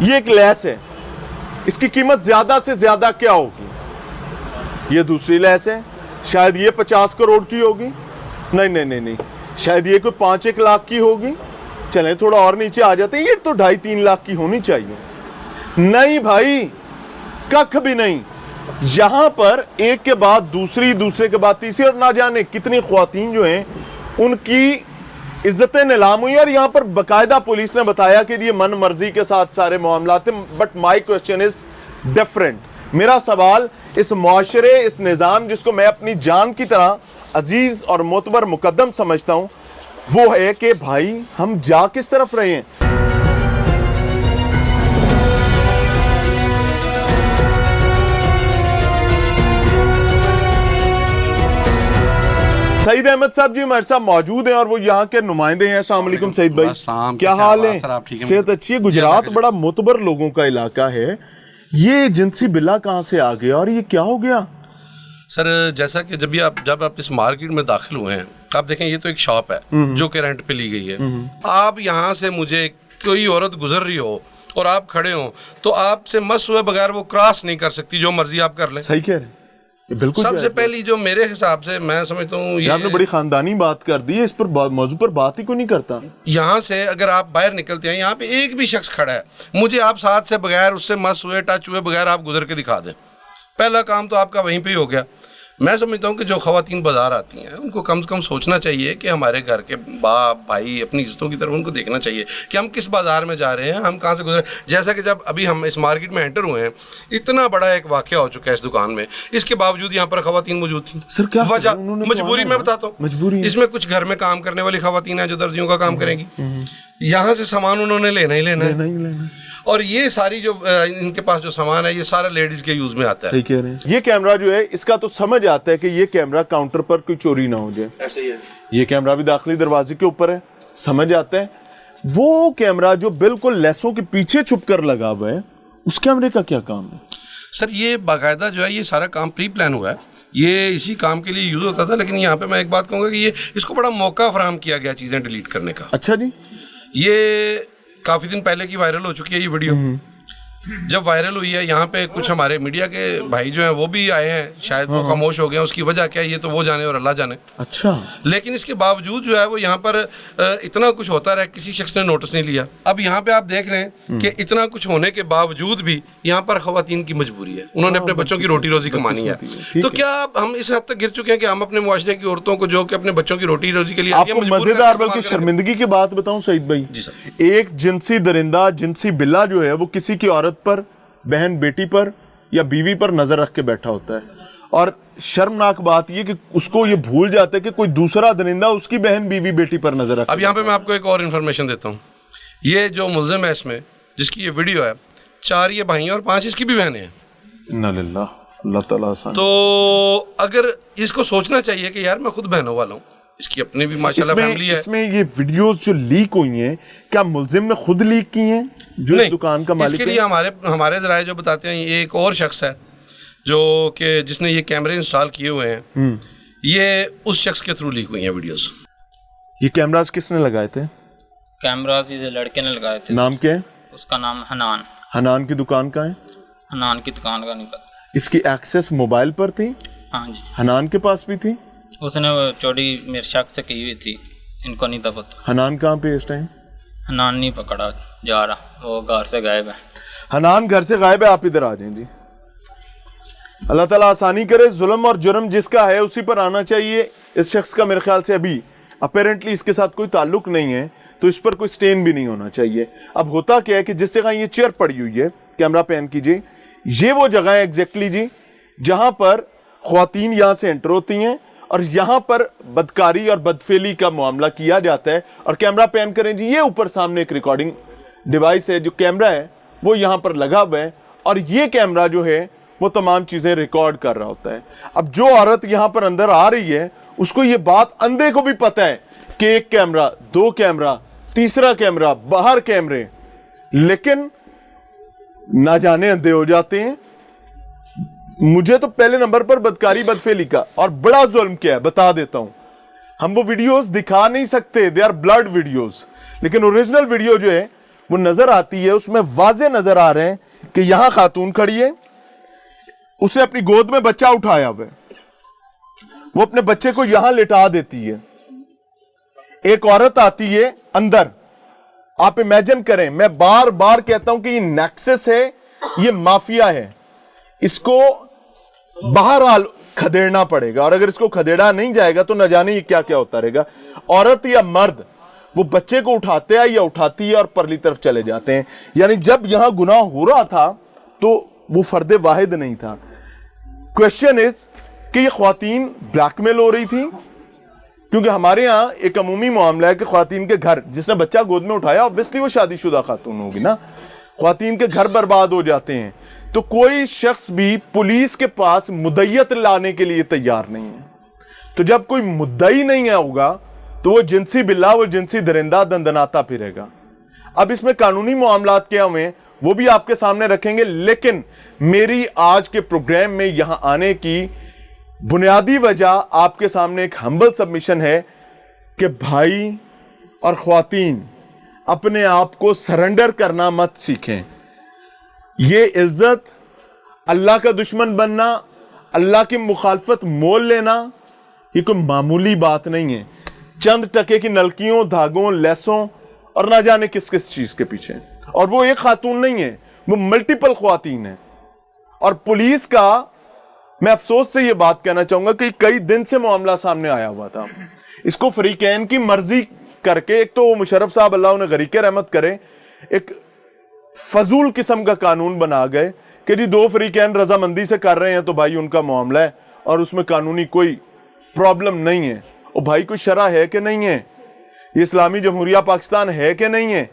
یہ ایک لیس ہے, اس کی قیمت زیادہ سے زیادہ کیا ہوگی؟ یہ دوسری لیس ہے, شاید یہ 50 کروڑ کی ہوگی, نہیں, شاید یہ کوئی 5-1 لاکھ کی ہوگی, چلیں تھوڑا اور نیچے آ جاتے ہیں, یہ تو 2.5-3 لاکھ کی ہونی چاہیے. نہیں بھائی, ککھ بھی نہیں. یہاں پر ایک کے بعد دوسری, دوسرے کے بعد تیسری, اور نہ جانے کتنی خواتین جو ہیں ان کی عزتیں نیلام ہوئی. اور یہاں پر باقاعدہ پولیس نے بتایا کہ یہ من مرضی کے ساتھ سارے معاملات ہیں. But my question is different. میرا سوال اس معاشرے, اس نظام جس کو میں اپنی جان کی طرح عزیز اور معتبر مقدم سمجھتا ہوں, وہ ہے کہ بھائی ہم جا کس طرف رہے ہیں؟ سعید احمد صاحب جی ہمارے ساتھ موجود ہیں اور وہ یہاں کے نمائندے ہیں. السلام علیکم سعید بھائی, کیا حال ہے؟ صحت اچھی ہے؟ گجرات بڑا معتبر لوگوں کا علاقہ ہے, یہ جنسی بلا کہاں سے آ گیا اور یہ کیا ہو گیا؟ سر جیسا کہ جب آپ اس مارکیٹ میں داخل ہوئے ہیں, آپ دیکھیں یہ تو ایک شاپ ہے جو کہ رینٹ پہ لی گئی ہے. آپ یہاں سے مجھے کوئی عورت گزر رہی ہو اور آپ کھڑے ہوں تو آپ سے مس ہوئے بغیر وہ کراس نہیں کر سکتی, جو مرضی آپ کر لیں. صحیح کہہ رہے ہیں, بالکل. سب سے پہلی جو میرے حساب سے میں سمجھتا ہوں, یہ آپ نے بڑی خاندانی بات کر دی ہے, اس پر موضوع پر بات ہی کوئی نہیں کرتا. یہاں سے اگر آپ باہر نکلتے ہیں, یہاں پہ ایک بھی شخص کھڑا ہے, مجھے آپ ساتھ سے بغیر اس سے مس ہوئے, ٹچ ہوئے بغیر آپ گزر کے دکھا دیں. پہلا کام تو آپ کا وہیں پہ ہی ہو گیا. میں سمجھتا ہوں کہ جو خواتین بازار آتی ہیں ان کو کم سے کم سوچنا چاہیے کہ ہمارے گھر کے باپ بھائی اپنی عزتوں کی طرف ان کو دیکھنا چاہیے کہ ہم کس بازار میں جا رہے ہیں, ہم کہاں سے گزرے. جیسا کہ جب ابھی ہم اس مارکیٹ میں انٹر ہوئے ہیں, اتنا بڑا ایک واقعہ ہو چکا ہے اس دکان میں, اس کے باوجود یہاں پر خواتین موجود تھیں. سر کیا وجہ مجبوری, میں بتاتا ہوں مجبوری. اس میں کچھ گھر میں کام کرنے والی خواتین ہیں جو درزیوں کا کام کریں گی, یہاں سے سامان انہوں نے لینا ہی لینا ہے, اور یہ ساری جو ان کے پاس جو سامان ہے یہ سارا لیڈیز کے یوز میں آتا ہے. صحیح کہہ رہے ہیں. یہ کیمرہ جو ہے اس کا تو سمجھ آتا ہے کہ یہ کیمرہ کاؤنٹر پر کوئی چوری نہ ہو جائے, ایسا ہی ہے. یہ کیمرہ بھی داخلی دروازے کے اوپر ہے, سمجھ آتا ہے. وہ کیمرہ جو بالکل لیسوں کے پیچھے چھپ کر لگا ہوا ہے, اس کیمرے کا کیا کام ہے؟ سر یہ باقاعدہ جو ہے یہ سارا کام پری پلان ہوا ہے, یہ اسی کام کے لیے یوز ہوتا تھا. لیکن یہاں پہ میں ایک بات کہوں گا کہ یہ اس کو بڑا موقع فراہم کیا گیا چیزیں ڈیلیٹ کرنے کا. اچھا جی. یہ کافی دن پہلے کی وائرل ہو چکی ہے یہ ویڈیو. جب وائرل ہوئی ہے یہاں پہ کچھ ہمارے میڈیا کے بھائی جو ہیں وہ بھی آئے ہیں, شاید وہ خاموش ہو گئے ہیں, اس کی وجہ کیا ہے یہ تو وہ جانے اور اللہ جانے. اچھا. لیکن اس کے باوجود جو ہے وہ یہاں پر اتنا کچھ ہوتا رہا, کسی شخص نے نوٹس نہیں لیا. اب یہاں پہ آپ دیکھ رہے ہیں کہ اتنا کچھ ہونے کے باوجود بھی یہاں پر خواتین کی مجبوری ہے, انہوں نے اپنے بچوں کی روٹی روزی کمانی ہے. تو کیا ہم اس حد تک گر چکے ہیں کہ ہم اپنے معاشرے کی عورتوں کو جو کہ اپنے بچوں کی روٹی روزی کے لیے آپ کو مزیدار بلکہ شرمندگی کی بات بتاؤں سعید بھائی, ایک جنسی درندہ, جنسی بلا جو ہے وہ کسی کی عورت پر, بہن بیٹی پر یا بیوی پر نظر رکھ کے بیٹھا ہوتا ہے, اور شرمناک بات یہ کہ اس کو یہ بھول جاتا ہے کہ کوئی دوسرا درندہ اس کی بہن بیوی بیٹی پر نظر رکھ. اب یہاں پہ میں آپ کو ایک اور انفارمیشن دیتا ہوں. یہ جو ملزم ہے اس میں, جس کی یہ ویڈیو ہے, 4 یہ بھائی ہیں اور 5 اس کی بھی بہنیں ہیں. انا للہ, اللہ تعالیٰ آسان. تو اگر اس کو سوچنا چاہیے کہ یار میں خود بہنوں والا ہوں, اس کی اپنی بھی ماشاءاللہ فیملی ہے. اس میں یہ ویڈیوز جو لیک ہوئی ہیں, کیا ملزم نے خود لیک کی ہیں جو اس دکان کا مالک ہے؟ اس کے لیے ہمارے ذرائع جو بتاتے ہیں, یہ ایک اور شخص ہے جو کہ جس نے یہ کیمرے انسٹال کیے ہوئے ہیں, یہ اس شخص کے تھرو لیک ہوئی ہیں ویڈیوز. یہ کیمراز کس نے لگائے تھے؟ کیمراز یہ لڑکے نے لگائے تھے. نام کیا ہے اس کا؟ نام حنان. حنان کی دکان کہاں ہے؟ حنان کی دکان کا نہیں پتا. اس کی ایکسس موبائل پر تھی؟ ہاں جی. حنان کے پاس بھی تھی؟ اس نے چوری میرے شخص سے کی ہوئی تھی, ان کو نہیں تھا پتا. حنان کہاں پہ اس ٹائم؟ حنان نہیں پکڑا جا رہا, وہ گھر سے غائب ہے. حنان گھر سے غائب ہے, آپ ادھر آ جائیں جی. اللہ تعالیٰ آسانی کرے. ظلم اور جرم جس کا ہے اسی پر آنا چاہیے. اس شخص کا میرے خیال سے ابھی اپیرنٹلی اس کے ساتھ کوئی تعلق نہیں ہے, تو اس پر کوئی سٹین بھی نہیں ہونا چاہیے. اب ہوتا کیا ہے کہ جس جگہ یہ چیئر پڑی ہوئی ہے, کیمرہ پین کیجیے, یہ وہ جگہ ہے ایگزیکٹلی جی جہاں پر خواتین یہاں سے انٹر ہوتی ہیں اور یہاں پر بدکاری اور بدفعلی کا معاملہ کیا جاتا ہے. اور کیمرہ پین کریں جی, یہ اوپر سامنے ایک ریکارڈنگ ڈیوائس ہے, جو کیمرہ ہے وہ یہاں پر لگا ہوا ہے, اور یہ کیمرہ جو ہے وہ تمام چیزیں ریکارڈ کر رہا ہوتا ہے. اب جو عورت یہاں پر اندر آ رہی ہے اس کو یہ بات اندھے کو بھی پتہ ہے کہ ایک کیمرہ, 2 کیمرہ, تیسرا کیمرہ, باہر کیمرے, لیکن نہ جانے اندھے ہو جاتے ہیں. مجھے تو پہلے نمبر پر بدکاری بدفعلی کا اور بڑا ظلم کیا ہے بتا دیتا ہوں. ہم وہ ویڈیوز دکھا نہیں سکتے, دے آر بلڈ ویڈیوز, لیکن اوریجنل ویڈیو جو ہے وہ نظر آتی ہے، اس میں واضح نظر آ رہے ہیں کہ یہاں خاتون کھڑی ہے، اسے اپنی گود میں بچہ اٹھایا ہوا ہے، وہ اپنے بچے کو یہاں لٹا دیتی ہے، ایک عورت آتی ہے اندر. آپ امیجن کریں، میں بار بار کہتا ہوں کہ یہ نیکسس ہے، یہ مافیا ہے، اس کو بہرحال کھدیڑنا پڑے گا، اور اگر اس کو کھدیڑا نہیں جائے گا تو نہ جانے یہ کیا کیا ہوتا رہے گا. عورت یا مرد وہ بچے کو اٹھاتے ہیں یا اٹھاتی ہے اور پرلی طرف چلے جاتے ہیں. یعنی جب یہاں گناہ ہو رہا تھا تو وہ فرد واحد نہیں تھا. کویسچن از کہ یہ خواتین بلیک میل ہو رہی تھی، کیونکہ ہمارے ہاں ایک عمومی معاملہ ہے کہ خواتین کے گھر، جس نے بچہ گود میں اٹھایا obviously وہ شادی شدہ خاتون ہوگی نا، خواتین کے گھر برباد ہو جاتے ہیں. تو کوئی شخص بھی پولیس کے پاس مدعیت لانے کے لیے تیار نہیں ہے. تو جب کوئی مدعی نہیں ہوگا تو وہ جنسی بلا، وہ جنسی درندہ دندناتا پھرے گا. اب اس میں قانونی معاملات کیا ہوئے وہ بھی آپ کے سامنے رکھیں گے، لیکن میری آج کے پروگرام میں یہاں آنے کی بنیادی وجہ آپ کے سامنے ایک ہمبل سبمیشن ہے کہ بھائی اور خواتین اپنے آپ کو سرنڈر کرنا مت سیکھیں. یہ عزت، اللہ کا دشمن بننا، اللہ کی مخالفت مول لینا، یہ کوئی معمولی بات نہیں ہے. چند ٹکے کی نلکیوں، دھاگوں، لیسوں اور نہ جانے کس کس چیز کے پیچھے. اور وہ ایک خاتون نہیں ہے، وہ ملٹیپل خواتین ہیں. اور پولیس کا، میں افسوس سے یہ بات کہنا چاہوں گا کہ کئی دن سے معاملہ سامنے آیا ہوا تھا، اس کو فریقین کی مرضی کر کے، ایک تو وہ مشرف صاحب اللہ انہیں غریق رحمت کرے، ایک فضول قسم کا قانون بنا گئے کہ جی دو فریقین رضامندی سے کر رہے ہیں تو بھائی ان کا معاملہ ہے اور اس میں قانونی کوئی پرابلم نہیں ہے. اور بھائی کوئی شرع ہے کہ نہیں ہے؟ یہ اسلامی جمہوریہ پاکستان ہے کہ نہیں ہے؟